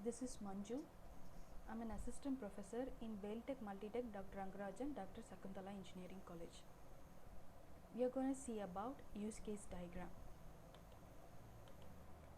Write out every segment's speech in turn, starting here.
This is Manju. I'm an assistant professor in Beltech Multitech Dr. Rangarajan, Dr. Sakuntala Engineering College. We are going to see about use case diagram.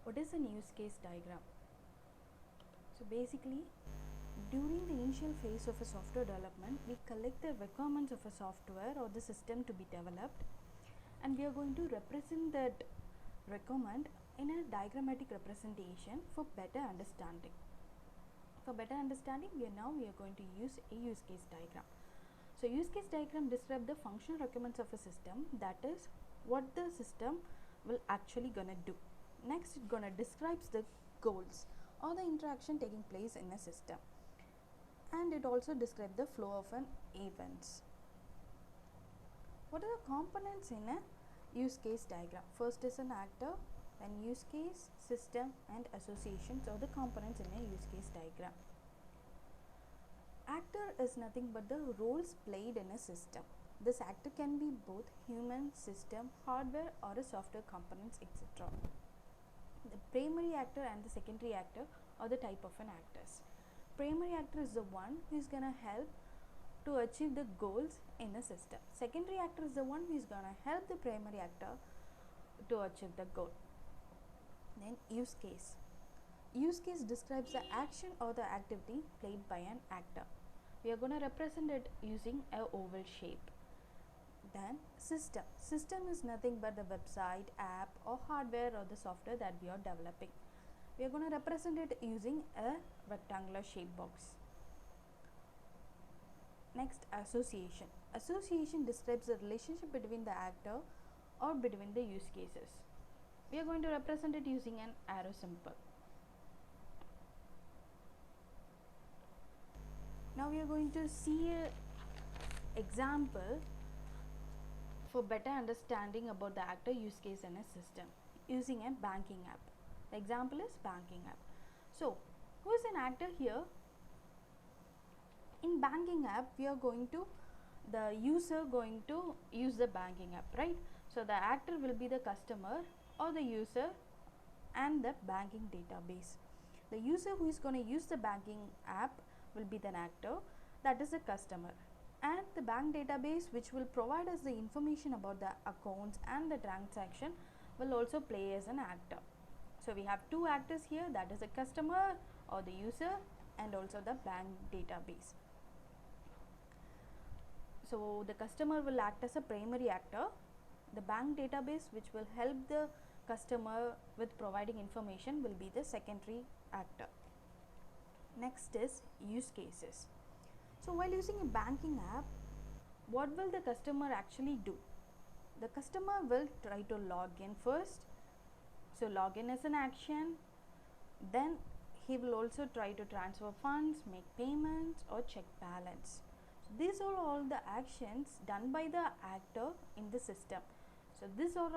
What is an use case diagram? So basically, during the initial phase of a software development, we collect the requirements of a software or the system to be developed, and we are going to represent that requirement in a diagrammatic representation for better understanding. For better understanding, we are going to use a use case diagram. So use case diagram describe the functional requirements of a system, that is what the system will actually gonna do. Next, it gonna describes the goals or the interaction taking place in a system, and it also describes the flow of an events. What are the components in a use case diagram? First is an actor, then use case, system and associations are the components in a use case diagram. Actor is nothing but the roles played in a system. This actor can be both human, system, hardware or a software components, etc. The primary actor and the secondary actor are the type of an actors. Primary actor is the one who is gonna help to achieve the goals in a system. Secondary actor is the one who is gonna help the primary actor to achieve the goal. Then use case. Use case describes the action or the activity played by an actor. We are going to represent it using a oval shape. Then system. System is nothing but the website, app or hardware or the software that we are developing. We are going to represent it using a rectangular shape box. Next, association. Association describes the relationship between the actor or between the use cases. We are going to represent it using an arrow symbol. Now we are going to see an example for better understanding about the actor, use case and a system using a banking app. The example is banking app. So who is an actor here? In banking app, we are going to the user going to use the banking app, right? So the actor will be the customer or the user and the banking database. The user who is going to use the banking app will be the actor, that is the customer, and the bank database which will provide us the information about the accounts and the transaction will also play as an actor. So we have two actors here, that is the customer or the user and also the bank database. So the customer will act as a primary actor. The bank database which will help the customer with providing information will be the secondary actor. Next is use cases. So while using a banking app, what will the customer actually do? The customer will try to log in first. So login is an action. Then he will also try to transfer funds, make payments or check balance. So these are all the actions done by the actor in the system. So these are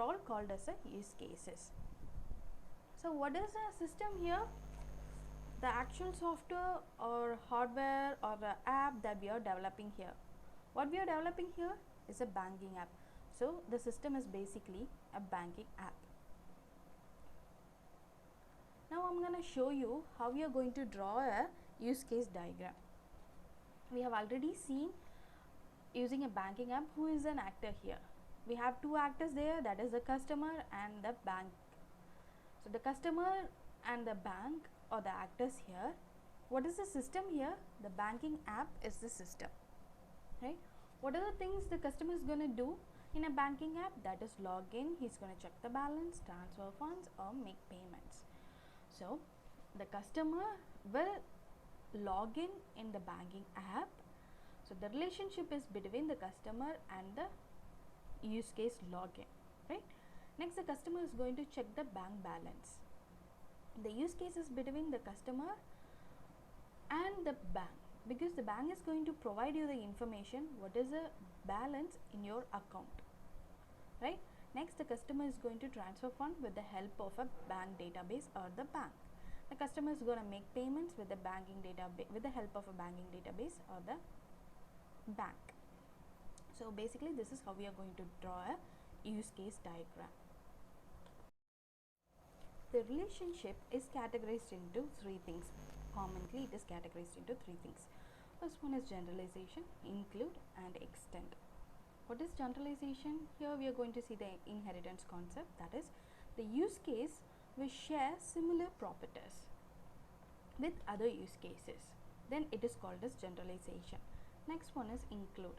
all called as a use cases. So what is a system here? The actual software or hardware or the app that we are developing here. What we are developing here is a banking app. So the system is basically a banking app. Now I'm going to show you how we are going to draw a use case diagram. We have already seen using a banking app who is an actor here. We have two actors there, that is the customer and the bank. So the customer and the bank are the actors here. What is the system here? The banking app is the system, right? What are the things the customer is going to do in a banking app? That is log in, he's going to check the balance, transfer funds or make payments. So the customer will log in the banking app. So the relationship is between the customer and the use case login, right? Next, the customer is going to check the bank balance. The use case is between the customer and the bank, because the bank is going to provide you the information what is the balance in your account, right? Next, the customer is going to transfer fund with the help of a bank database or the bank. The customer is going to make payments with the banking database, with the help of a banking database or the bank. So basically this is how we are going to draw a use case diagram. the relationship is categorized into three things. Commonly, it is categorized into three things. First one is generalization, include, and extend. What is generalization? Here we are going to see the inheritance concept, that is, the use case will share similar properties with other use cases. Then it is called as generalization. Next one is include.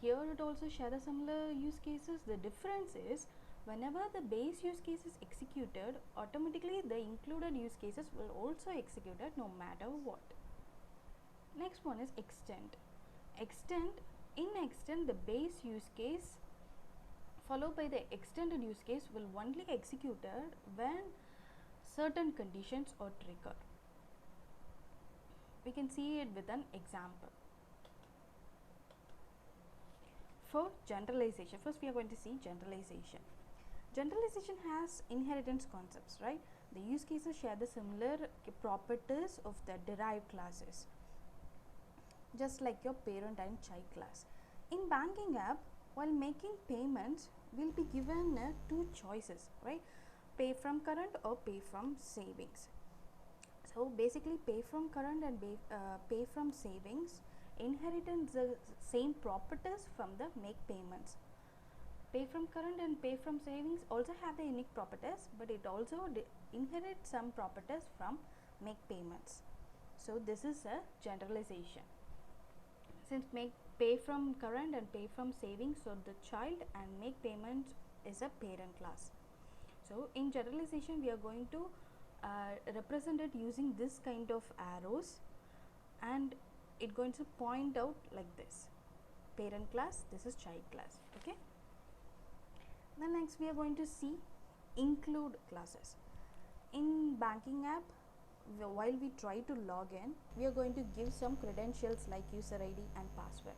Here it also shares similar use cases. The difference is whenever the base use case is executed, automatically the included use cases will also executed no matter what. Next one is extend. In extend, the base use case followed by the extended use case will only executed when certain conditions are triggered. We can see it with an example. For generalization, first we are going to see generalization. Generalization has inheritance concepts, right? The use cases share the similar properties of the derived classes, just like your parent and child class. In banking app, while making payments, will be given two choices, right? Pay from current or pay from savings. So basically, pay from current and pay from savings inherit the same properties from the make payments. Pay from current and pay from savings also have the unique properties, but it also inherits some properties from make payments. So this is a generalization. Since pay from current and pay from savings, so the child and make payments is a parent class. So in generalization, we are going to represent it using this kind of arrows, and it going to point out like this: parent class, this is child class. Okay. Then next we are going to see include classes. In banking app, while we try to log in, we are going to give some credentials like user ID and password.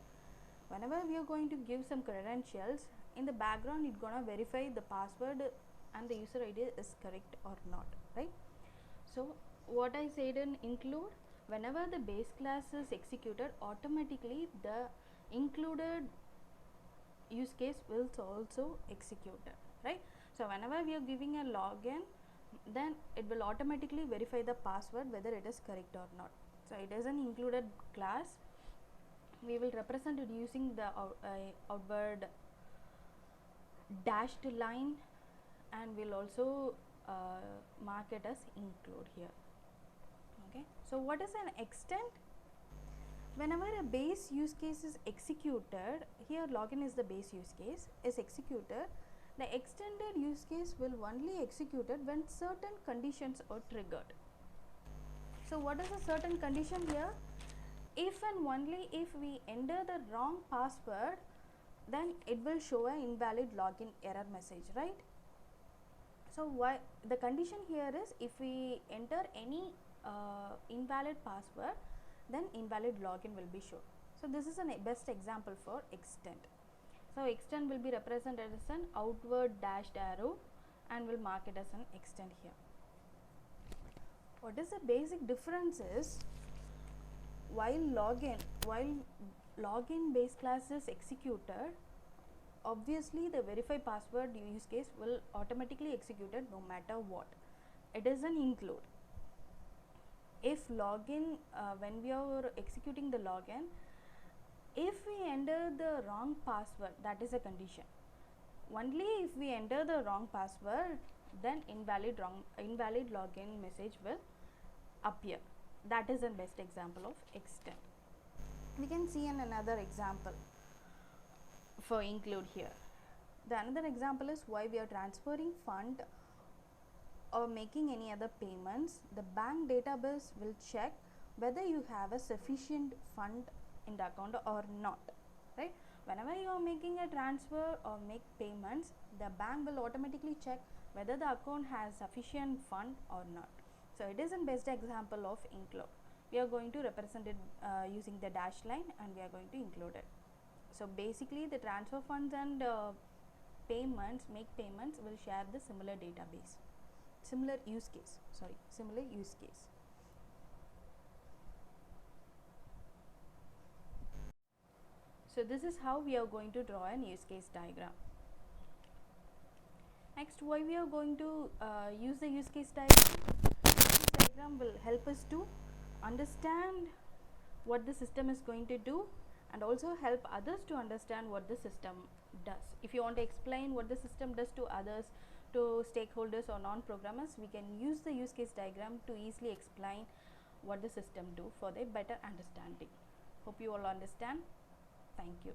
Whenever we are going to give some credentials, in the background it's gonna verify the password and the user ID is correct or not, right? So what I said in include, whenever the base class is executed, automatically the included use case will also executed, right? So whenever we are giving a login, then it will automatically verify the password whether it is correct or not. So it is an included class. We will represent it using the outward dashed line, and we'll also mark it as include here. Okay. So what is an extend? Whenever a base use case is executed, here login is the base use case, is executed, the extended use case will only executed when certain conditions are triggered. So what is a certain condition here? If and only if we enter the wrong password, then it will show an invalid login error message, right? So why the condition here is, if we enter any invalid password, then invalid login will be shown. So this is a best example for extend. So extend will be represented as an outward dashed arrow, and will mark it as an extend here. What is the basic difference is, while login base class is executed, obviously the verify password use case will automatically executed no matter what. It is an include. If login, when we are executing the login, if we enter the wrong password, that is a condition. Only if we enter the wrong password, then invalid login message will appear. That is the best example of extend. We can see in another example for include here. The another example is, why we are transferring fund or making any other payments, the bank database will check whether you have a sufficient fund in the account or not, right? Whenever you are making a transfer or make payments, the bank will automatically check whether the account has sufficient fund or not. So it is a best example of include. We are going to represent it using the dash line, and we are going to include it. So basically the transfer funds and make payments will share the similar database, similar use case. So this is how we are going to draw an use case diagram. Next, why we are going to use the use case diagram. Use case diagram will help us to understand what the system is going to do and also help others to understand what the system does. If you want to explain what the system does to others, to stakeholders or non-programmers, we can use the use case diagram to easily explain what the system do for their better understanding. Hope you all understand. Thank you.